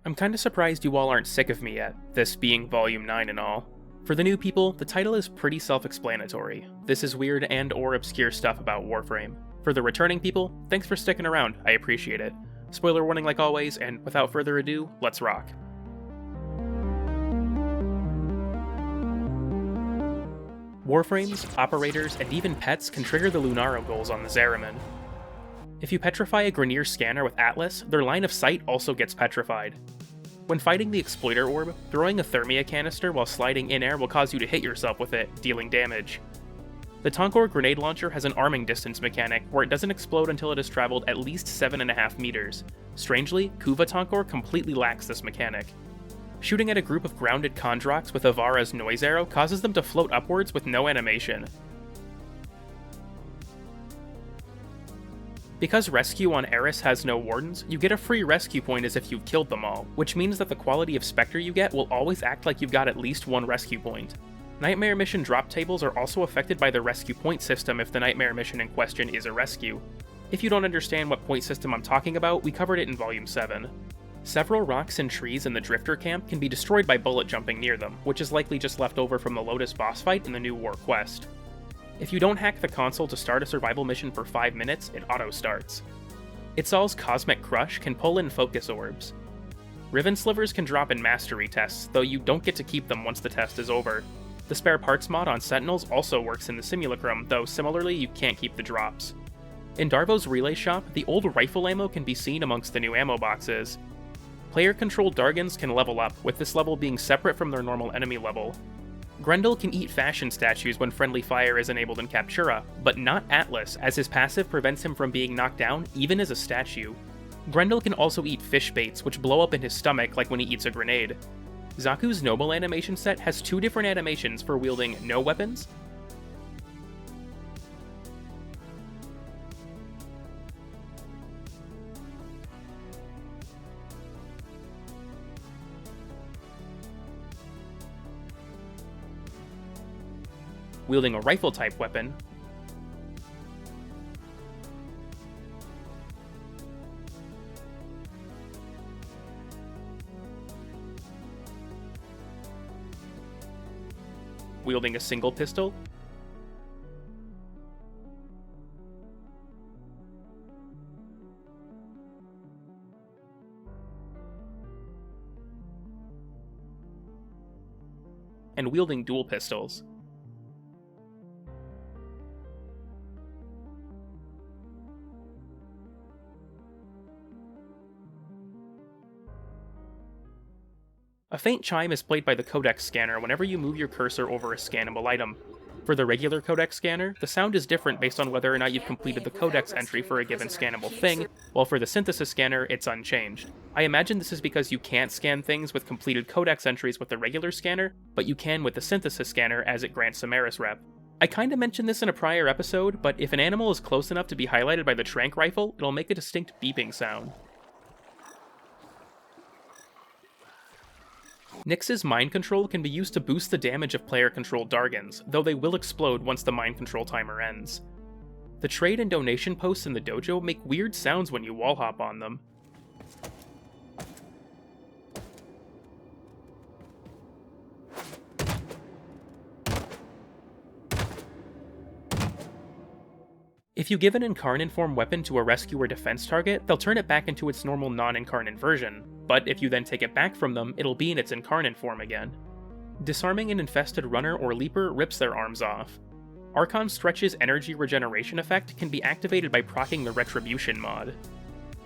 I'm kinda surprised you all aren't sick of me yet, this being Volume 9 and all. For the new people, the title is pretty self-explanatory. This is weird and or obscure stuff about Warframe. For the returning people, thanks for sticking around, I appreciate it. Spoiler warning like always, and without further ado, let's rock. Warframes, operators, and even pets can trigger the Lunaro goals on the Zariman. If you petrify a Grineer scanner with Atlas, their line of sight also gets petrified. When fighting the Exploiter Orb, throwing a Thermia canister while sliding in air will cause you to hit yourself with it, dealing damage. The Tonkor grenade launcher has an arming distance mechanic where it doesn't explode until it has traveled at least 7.5 meters. Strangely, Kuva Tonkor completely lacks this mechanic. Shooting at a group of grounded Kandroks with Avara's noise arrow causes them to float upwards with no animation. Because Rescue on Eris has no wardens, you get a free rescue point as if you've killed them all, which means that the quality of Spectre you get will always act like you've got at least one rescue point. Nightmare Mission drop tables are also affected by the rescue point system if the Nightmare Mission in question is a rescue. If you don't understand what point system I'm talking about, we covered it in Volume 7. Several rocks and trees in the Drifter camp can be destroyed by bullet jumping near them, which is likely just left over from the Lotus boss fight in the new War Quest. If you don't hack the console to start a survival mission for 5 minutes, it auto-starts. Itzal's Cosmic Crush can pull in focus orbs. Riven Slivers can drop in mastery tests, though you don't get to keep them once the test is over. The spare parts mod on Sentinels also works in the Simulacrum, though similarly you can't keep the drops. In Darvo's Relay Shop, the old rifle ammo can be seen amongst the new ammo boxes. Player-controlled Dargyns can level up, with this level being separate from their normal enemy level. Grendel can eat fashion statues when friendly fire is enabled in Captura, but not Atlas, as his passive prevents him from being knocked down even as a statue. Grendel can also eat fish baits, which blow up in his stomach like when he eats a grenade. Zaku's Noble animation set has 2 different animations for wielding no weapons, wielding a rifle-type weapon, wielding a single pistol, and wielding dual pistols. A faint chime is played by the Codex scanner whenever you move your cursor over a scannable item. For the regular Codex scanner, the sound is different based on whether or not you've completed the Codex entry for a given scannable thing, while for the Synthesis scanner, it's unchanged. I imagine this is because you can't scan things with completed Codex entries with the regular scanner, but you can with the Synthesis scanner as it grants Samaris rep. I kinda mentioned this in a prior episode, but if an animal is close enough to be highlighted by the Trank rifle, it'll make a distinct beeping sound. Nyx's Mind Control can be used to boost the damage of player-controlled Dargyns, though they will explode once the Mind Control timer ends. The trade and donation posts in the dojo make weird sounds when you wallhop on them. If you give an Incarnate form weapon to a rescue or defense target, they'll turn it back into its normal non-Incarnate version, but if you then take it back from them, it'll be in its Incarnate form again. Disarming an infested runner or leaper rips their arms off. Archon Stretch's energy regeneration effect can be activated by proccing the Retribution mod.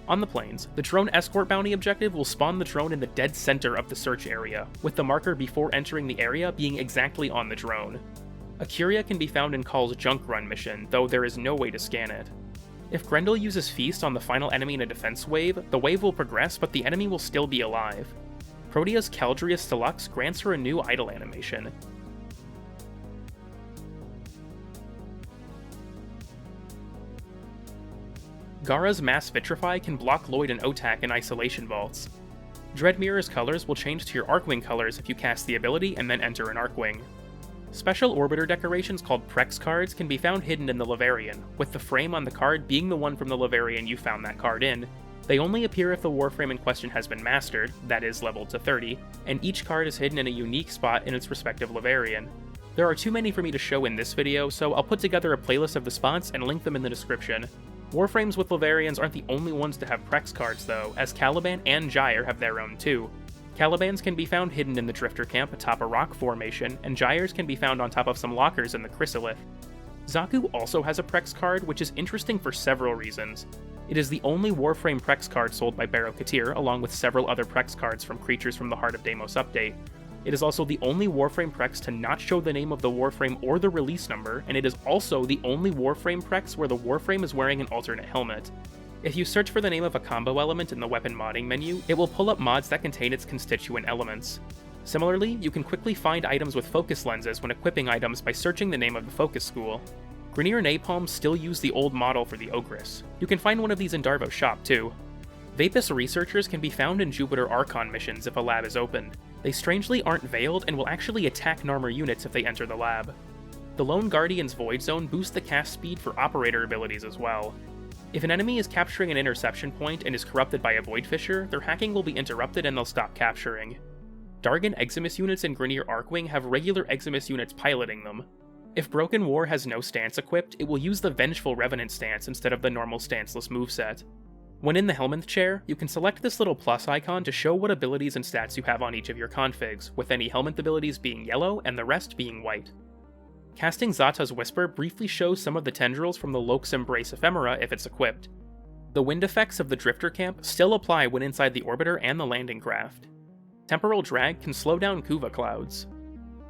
On the plains, the drone escort bounty objective will spawn the drone in the dead center of the search area, with the marker before entering the area being exactly on the drone. A Curia can be found in Call's Junk Run mission, though there is no way to scan it. If Grendel uses Feast on the final enemy in a defense wave, the wave will progress but the enemy will still be alive. Protea's Caldrius Deluxe grants her a new idle animation. Gara's Mass Vitrify can block Lloyd and Otak in isolation vaults. Dreadmirror's colors will change to your Arcwing colors if you cast the ability and then enter an Arcwing. Special Orbiter decorations called Prex cards can be found hidden in the Laverian, with the frame on the card being the one from the Laverian you found that card in. They only appear if the Warframe in question has been mastered, that is, leveled to 30, and each card is hidden in a unique spot in its respective Lavarian. There are too many for me to show in this video, so I'll put together a playlist of the spots and link them in the description. Warframes with Lavarians aren't the only ones to have prex cards though, as Caliban and Gyre have their own too. Calibans can be found hidden in the Drifter camp atop a rock formation, and Gyres can be found on top of some lockers in the Chrysalith. Zaku also has a prex card, which is interesting for several reasons. It is the only Warframe prex card sold by Baruuk, along with several other prex cards from creatures from the Heart of Deimos update. It is also the only Warframe prex to not show the name of the Warframe or the release number, and it is also the only Warframe prex where the Warframe is wearing an alternate helmet. If you search for the name of a combo element in the weapon modding menu, it will pull up mods that contain its constituent elements. Similarly, you can quickly find items with focus lenses when equipping items by searching the name of the focus school. Grineer Napalm still use the old model for the Ogress. You can find one of these in Darvo's shop too. Vapus researchers can be found in Jupiter Archon missions if a lab is opened. They strangely aren't veiled and will actually attack Narmer units if they enter the lab. The Lone Guardian's Void Zone boosts the cast speed for operator abilities as well. If an enemy is capturing an interception point and is corrupted by a Void Fissure, their hacking will be interrupted and they'll stop capturing. Dargyn Eximus units in Grineer Archwing have regular Eximus units piloting them. If Broken War has no stance equipped, it will use the Vengeful Revenant stance instead of the normal stanceless moveset. When in the Helminth chair, you can select this little plus icon to show what abilities and stats you have on each of your configs, with any Helminth abilities being yellow and the rest being white. Casting Zata's Whisper briefly shows some of the tendrils from the Lok's Embrace ephemera if it's equipped. The wind effects of the Drifter camp still apply when inside the orbiter and the landing craft. Temporal Drag can slow down Kuva clouds.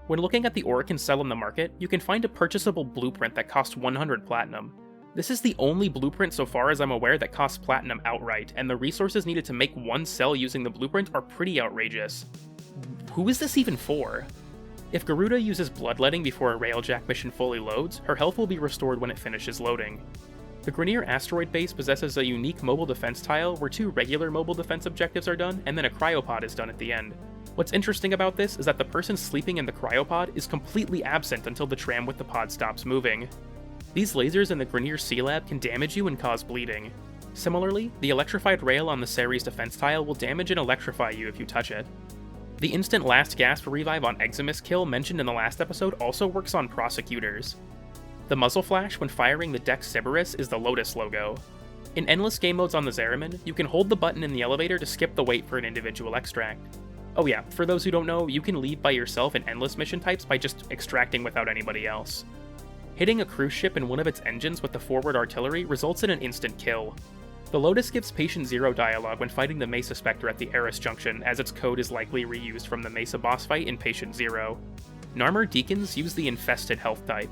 When looking at the Orokin cell in the market, you can find a purchasable blueprint that costs 100 platinum. This is the only blueprint so far as I'm aware that costs platinum outright, and the resources needed to make one cell using the blueprint are pretty outrageous. Who is this even for? If Garuda uses Bloodletting before a Railjack mission fully loads, her health will be restored when it finishes loading. The Grineer asteroid base possesses a unique mobile defense tile where 2 regular mobile defense objectives are done, and then a cryopod is done at the end. What's interesting about this is that the person sleeping in the cryopod is completely absent until the tram with the pod stops moving. These lasers in the Grineer C-Lab can damage you and cause bleeding. Similarly, the electrified rail on the Ceres defense tile will damage and electrify you if you touch it. The instant last gasp revive on Eximus kill mentioned in the last episode also works on prosecutors. The muzzle flash when firing the Dex Sybaris is the Lotus logo. In endless game modes on the Zariman, you can hold the button in the elevator to skip the wait for an individual extract. Oh yeah, for those who don't know, you can leave by yourself in endless mission types by just extracting without anybody else. Hitting a cruise ship in one of its engines with the forward artillery results in an instant kill. The Lotus gives Patient Zero dialogue when fighting the Mesa Spectre at the Eris Junction, as its code is likely reused from the Mesa boss fight in Patient Zero. Narmer Deacons use the Infested health type.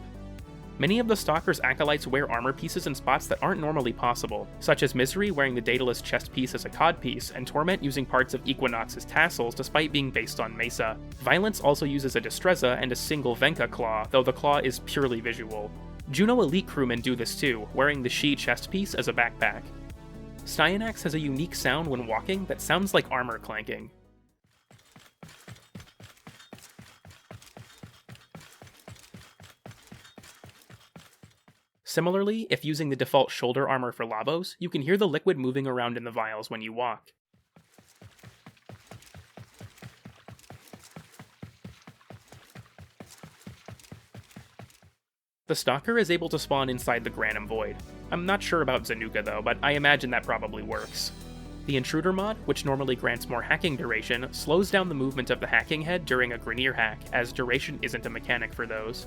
Many of the Stalker's acolytes wear armor pieces in spots that aren't normally possible, such as Misery wearing the Daedalus chest piece as a codpiece, and Torment using parts of Equinox's tassels despite being based on Mesa. Violence also uses a Destreza and a single Venka claw, though the claw is purely visual. Juno Elite crewmen do this too, wearing the She chest piece as a backpack. Styanax has a unique sound when walking that sounds like armor clanking. Similarly, if using the default shoulder armor for Lavos, you can hear the liquid moving around in the vials when you walk. The Stalker is able to spawn inside the Granum Void. I'm not sure about Zanuka though, but I imagine that probably works. The Intruder mod, which normally grants more hacking duration, slows down the movement of the hacking head during a Grineer hack, as duration isn't a mechanic for those.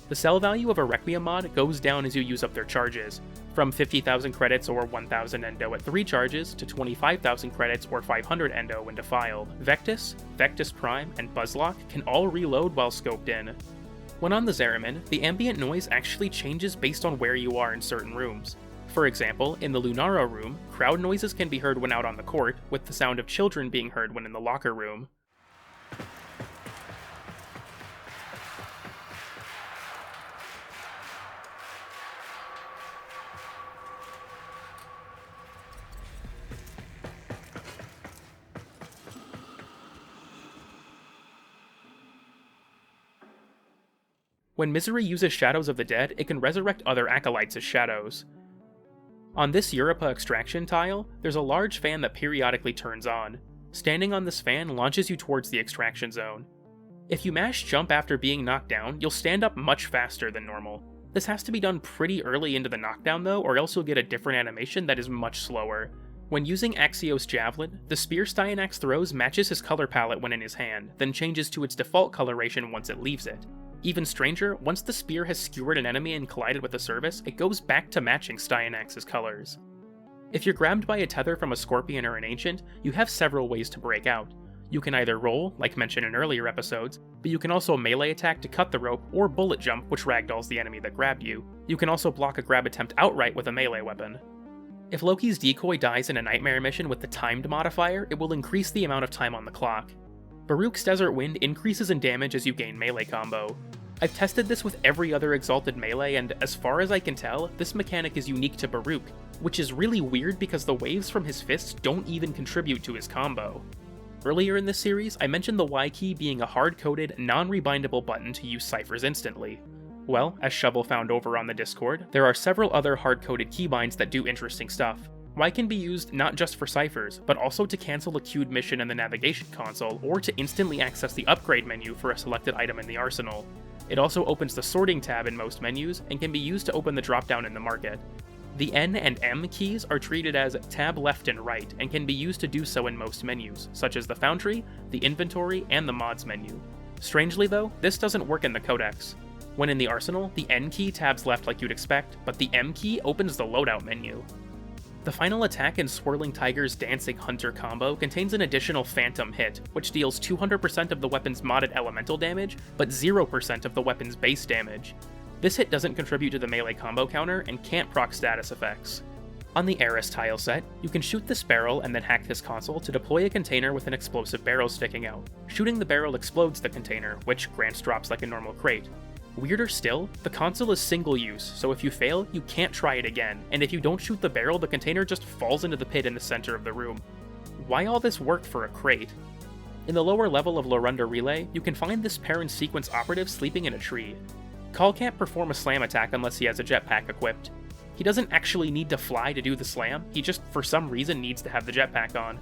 The sell value of a Requiem mod goes down as you use up their charges, from 50,000 credits or 1,000 endo at 3 charges to 25,000 credits or 500 endo when defiled. Vectis, Vectis Prime, and Buzzlock can all reload while scoped in. When on the Zariman, the ambient noise actually changes based on where you are in certain rooms. For example, in the Lunaro room, crowd noises can be heard when out on the court, with the sound of children being heard when in the locker room. When Misery uses Shadows of the Dead, it can resurrect other acolytes as shadows. On this Europa extraction tile, there's a large fan that periodically turns on. Standing on this fan launches you towards the extraction zone. If you mash jump after being knocked down, you'll stand up much faster than normal. This has to be done pretty early into the knockdown though, or else you'll get a different animation that is much slower. When using Axios Javelin, the spear Styanax throws matches his color palette when in his hand, then changes to its default coloration once it leaves it. Even stranger, once the spear has skewered an enemy and collided with the surface, it goes back to matching Styanax's colors. If you're grabbed by a tether from a Scorpion or an Ancient, you have several ways to break out. You can either roll, like mentioned in earlier episodes, but you can also melee attack to cut the rope, or bullet jump, which ragdolls the enemy that grabbed you. You can also block a grab attempt outright with a melee weapon. If Loki's decoy dies in a Nightmare mission with the timed modifier, it will increase the amount of time on the clock. Baruuk's Desert Wind increases in damage as you gain melee combo. I've tested this with every other Exalted melee, and as far as I can tell, this mechanic is unique to Baruuk, which is really weird because the waves from his fists don't even contribute to his combo. Earlier in this series, I mentioned the Y key being a hard-coded, non-rebindable button to use ciphers instantly. Well, as Shovel found over on the Discord, there are several other hard-coded keybinds that do interesting stuff. Y can be used not just for ciphers, but also to cancel a queued mission in the navigation console, or to instantly access the upgrade menu for a selected item in the arsenal. It also opens the sorting tab in most menus, and can be used to open the dropdown in the market. The N and M keys are treated as tab left and right, and can be used to do so in most menus, such as the Foundry, the Inventory, and the Mods menu. Strangely though, this doesn't work in the Codex. When in the arsenal, the N key tabs left like you'd expect, but the M key opens the loadout menu. The final attack in Swirling Tiger's Dancing Hunter combo contains an additional Phantom hit, which deals 200% of the weapon's modded elemental damage, but 0% of the weapon's base damage. This hit doesn't contribute to the melee combo counter, and can't proc status effects. On the Eris tile set, you can shoot this barrel and then hack this console to deploy a container with an explosive barrel sticking out. Shooting the barrel explodes the container, which grants drops like a normal crate. Weirder still, the console is single use, so if you fail, you can't try it again, and if you don't shoot the barrel, the container just falls into the pit in the center of the room. Why all this work for a crate? In the lower level of Lorunda Relay, you can find this parent sequence operative sleeping in a tree. Call can't perform a slam attack unless he has a jetpack equipped. He doesn't actually need to fly to do the slam, he just for some reason needs to have the jetpack on.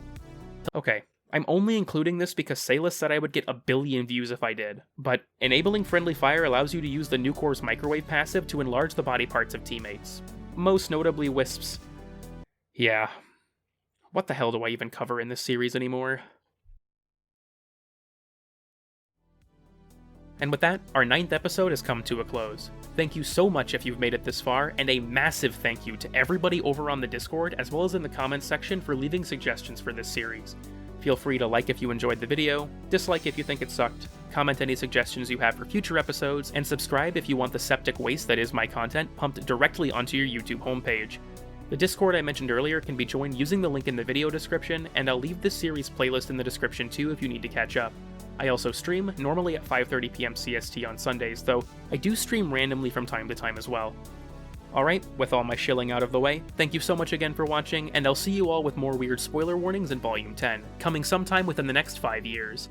Okay, I'm only including this because Salus said I would get a billion views if I did, but enabling friendly fire allows you to use the Nucor's microwave passive to enlarge the body parts of teammates, most notably Wisps. Yeah, what the hell do I even cover in this series anymore? And with that, our 9th episode has come to a close. Thank you so much if you've made it this far, and a massive thank you to everybody over on the Discord as well as in the comments section for leaving suggestions for this series. Feel free to like if you enjoyed the video, dislike if you think it sucked, comment any suggestions you have for future episodes, and subscribe if you want the septic waste that is my content pumped directly onto your YouTube homepage. The Discord I mentioned earlier can be joined using the link in the video description, and I'll leave this series playlist in the description too if you need to catch up. I also stream, normally at 5:30 PM CST on Sundays, though I do stream randomly from time to time as well. Alright, with all my shilling out of the way, thank you so much again for watching, and I'll see you all with more weird spoiler warnings in Volume 10, coming sometime within the next 5 years.